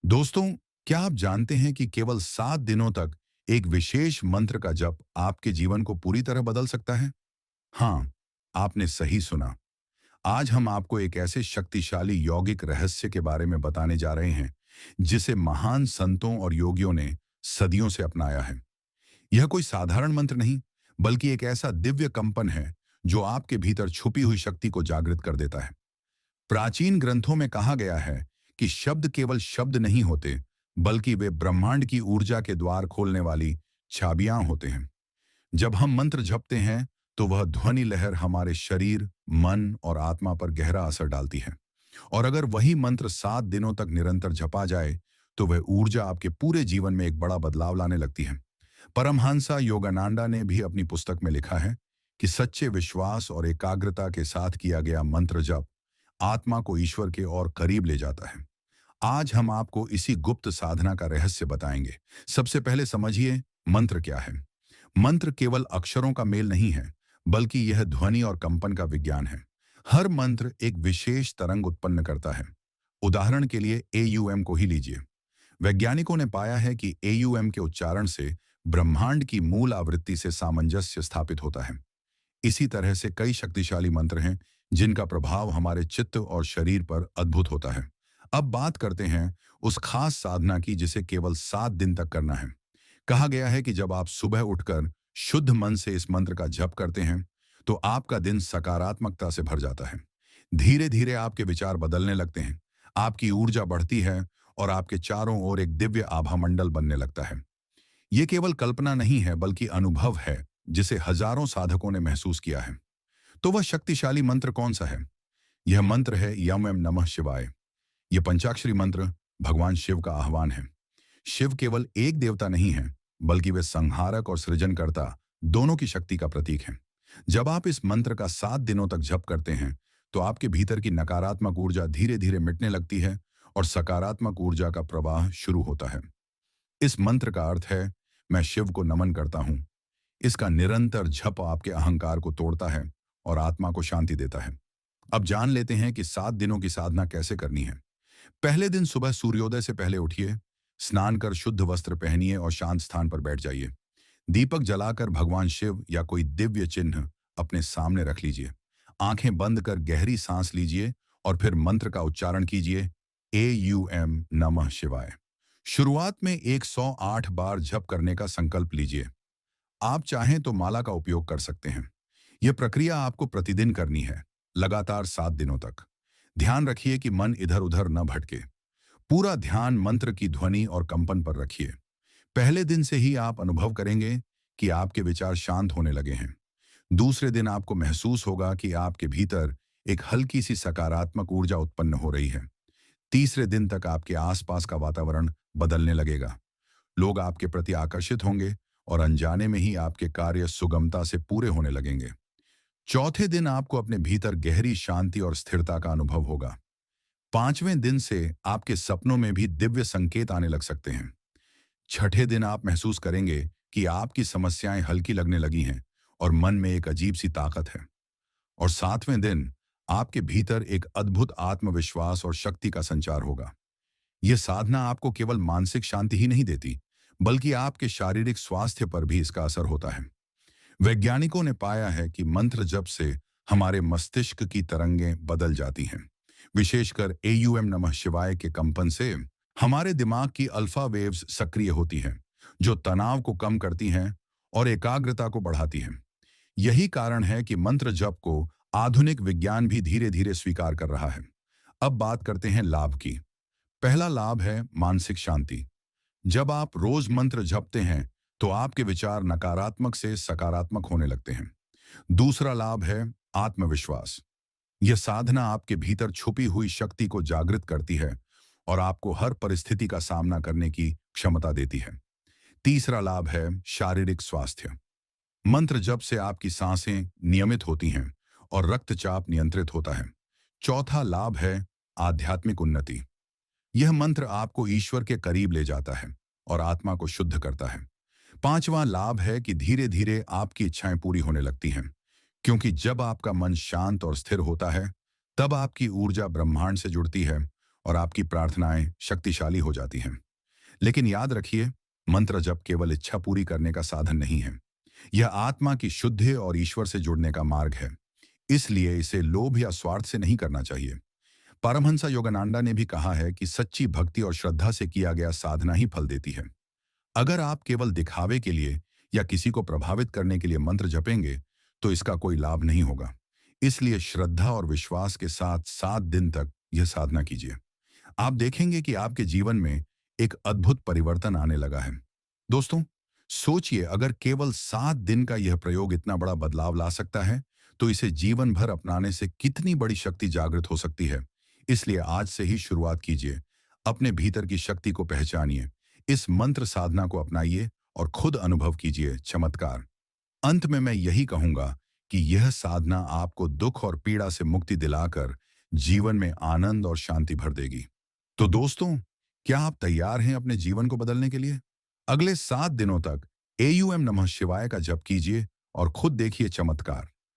दोस्तों, क्या आप जानते हैं कि केवल 7 दिनों तक एक विशेष मंत्र का जप आपके जीवन को पूरी तरह बदल सकता है? हाँ, आपने सही सुना। आज हम आपको एक ऐसे शक्तिशाली यौगिक रहस्य के बारे में बताने जा रहे हैं, जिसे महान संतों और योगियों ने सदियों से अपनाया है। यह कोई साधारण मंत्र नहीं, बल्कि एक ऐसा दिव्य कंपन है, जो आपके भीतर छुपी हुई शक्ति को जागृत कर देता है। प्राचीन ग्रंथों में कहा गया है कि शब्द केवल शब्द नहीं होते, बल्कि वे ब्रह्मांड की ऊर्जा के द्वार खोलने वाली चाबियां होते हैं। जब हम मंत्र जपते हैं, तो वह ध्वनि लहर हमारे शरीर, मन और आत्मा पर गहरा असर डालती है। और अगर वही मंत्र 7 दिनों तक निरंतर जपा जाए, तो वह ऊर्जा आपके पूरे जीवन में एक बड़ा बदलाव लाने लगती है। परमहंसा योगानंदा ने भी अपनी पुस्तक में लिखा है कि सच्चे विश्वास और एकाग्रता के साथ किया गया मंत्र जप आत्मा को ईश्वर के और करीब ले जाता है। आज हम आपको इसी गुप्त साधना का रहस्य बताएंगे। सबसे पहले समझिए, मंत्र क्या है। मंत्र केवल अक्षरों का मेल नहीं है, बल्कि यह ध्वनि और कंपन का विज्ञान है। हर मंत्र एक विशेष तरंग उत्पन्न करता है। उदाहरण के लिए एयूएम को ही लीजिए। वैज्ञानिकों ने पाया है कि एयूएम के उच्चारण से ब्रह्मांड की मूल आवृत्ति से सामंजस्य स्थापित होता है। इसी तरह से कई शक्तिशाली मंत्र हैं, जिनका प्रभाव हमारे चित्त और शरीर पर अद्भुत होता है। अब बात करते हैं उस खास साधना की, जिसे केवल 7 दिन तक करना है। कहा गया है कि जब आप सुबह उठकर शुद्ध मन से इस मंत्र का जप करते हैं, तो आपका दिन सकारात्मकता से भर जाता है। धीरे धीरे आपके विचार बदलने लगते हैं, आपकी ऊर्जा बढ़ती है और आपके चारों ओर एक दिव्य आभा मंडल बनने लगता है। ये केवल कल्पना नहीं है, बल्कि अनुभव है, जिसे हजारों साधकों ने महसूस किया है। तो वह शक्तिशाली मंत्र कौन सा है? यह मंत्र है यम एम नमः शिवाय। यह पंचाक्षरी मंत्र भगवान शिव का आह्वान है। शिव केवल एक देवता नहीं है, बल्कि वे संहारक और सृजनकर्ता दोनों की शक्ति का प्रतीक हैं। जब आप इस मंत्र का 7 दिनों तक जप करते हैं, तो आपके भीतर की नकारात्मक ऊर्जा धीरे धीरे मिटने लगती है और सकारात्मक ऊर्जा का प्रवाह शुरू होता है। इस मंत्र का अर्थ है, मैं शिव को नमन करता हूं। इसका निरंतर जप आपके अहंकार को तोड़ता है और आत्मा को शांति देता है। अब जान लेते हैं कि 7 दिनों की साधना कैसे करनी है। पहले दिन सुबह सूर्योदय से पहले उठिए, स्नान कर शुद्ध वस्त्र पहनिए और शांत स्थान पर बैठ जाइए। दीपक जलाकर भगवान शिव या कोई दिव्य चिन्ह अपने सामने रख लीजिए। आंखें बंद कर गहरी सांस लीजिए और फिर मंत्र का उच्चारण कीजिए, एयूएम नमः शिवाय। शुरुआत में 108 बार जप करने का संकल्प लीजिए। आप चाहें तो माला का उपयोग कर सकते हैं। यह प्रक्रिया आपको प्रतिदिन करनी है, लगातार 7 दिनों तक। ध्यान रखिए कि मन इधर उधर न भटके। पूरा ध्यान मंत्र की ध्वनि और कंपन पर रखिए। पहले दिन से ही आप अनुभव करेंगे कि आपके विचार शांत होने लगे हैं। दूसरे दिन आपको महसूस होगा कि आपके भीतर एक हल्की सी सकारात्मक ऊर्जा उत्पन्न हो रही है। तीसरे दिन तक आपके आसपास का वातावरण बदलने लगेगा। लोग आपके प्रति आकर्षित होंगे और अनजाने में ही आपके कार्य सुगमता से पूरे होने लगेंगे। चौथे दिन आपको अपने भीतर गहरी शांति और स्थिरता का अनुभव होगा। पांचवें दिन से आपके सपनों में भी दिव्य संकेत आने लग सकते हैं। छठे दिन आप महसूस करेंगे कि आपकी समस्याएं हल्की लगने लगी हैं और मन में एक अजीब सी ताकत है। और सातवें दिन आपके भीतर एक अद्भुत आत्मविश्वास और शक्ति का संचार होगा। यह साधना आपको केवल मानसिक शांति ही नहीं देती, बल्कि आपके शारीरिक स्वास्थ्य पर भी इसका असर होता है। वैज्ञानिकों ने पाया है कि मंत्र जप से हमारे मस्तिष्क की तरंगें बदल जाती हैं। विशेषकर एयूएम नमः शिवाय के कंपन से हमारे दिमाग की अल्फा वेव्स सक्रिय होती हैं, जो तनाव को कम करती हैं और एकाग्रता को बढ़ाती हैं। यही कारण है कि मंत्र जप को आधुनिक विज्ञान भी धीरे धीरे स्वीकार कर रहा है। अब बात करते हैं लाभ की। पहला लाभ है मानसिक शांति। जब आप रोज मंत्र जपते हैं, तो आपके विचार नकारात्मक से सकारात्मक होने लगते हैं। दूसरा लाभ है आत्मविश्वास। यह साधना आपके भीतर छुपी हुई शक्ति को जागृत करती है और आपको हर परिस्थिति का सामना करने की क्षमता देती है। तीसरा लाभ है शारीरिक स्वास्थ्य। मंत्र जप से आपकी सांसें नियमित होती हैं और रक्तचाप नियंत्रित होता है। चौथा लाभ है आध्यात्मिक उन्नति। यह मंत्र आपको ईश्वर के करीब ले जाता है और आत्मा को शुद्ध करता है। पांचवां लाभ है कि धीरे धीरे आपकी इच्छाएं पूरी होने लगती हैं, क्योंकि जब आपका मन शांत और स्थिर होता है, तब आपकी ऊर्जा ब्रह्मांड से जुड़ती है और आपकी प्रार्थनाएं शक्तिशाली हो जाती हैं। लेकिन याद रखिए, मंत्र जप केवल इच्छा पूरी करने का साधन नहीं है। यह आत्मा की शुद्धि और ईश्वर से जुड़ने का मार्ग है। इसलिए इसे लोभ या स्वार्थ से नहीं करना चाहिए। परमहंसा योगानंदा ने भी कहा है कि सच्ची भक्ति और श्रद्धा से किया गया साधना ही फल देती है। अगर आप केवल दिखावे के लिए या किसी को प्रभावित करने के लिए मंत्र जपेंगे, तो इसका कोई लाभ नहीं होगा। इसलिए श्रद्धा और विश्वास के साथ 7 दिन तक यह साधना कीजिए। आप देखेंगे कि आपके जीवन में एक अद्भुत परिवर्तन आने लगा है। दोस्तों, सोचिए, अगर केवल 7 दिन का यह प्रयोग इतना बड़ा बदलाव ला सकता है, तो इसे जीवन भर अपनाने से कितनी बड़ी शक्ति जागृत हो सकती है। इसलिए आज से ही शुरुआत कीजिए। अपने भीतर की शक्ति को पहचानिए, इस मंत्र साधना को अपनाइए और खुद अनुभव कीजिए चमत्कार। अंत में मैं यही कहूंगा कि यह साधना आपको दुख और पीड़ा से मुक्ति दिलाकर जीवन में आनंद और शांति भर देगी। तो दोस्तों, क्या आप तैयार हैं अपने जीवन को बदलने के लिए? अगले 7 दिनों तक एयूएम नमः शिवाय का जप कीजिए और खुद देखिए चमत्कार।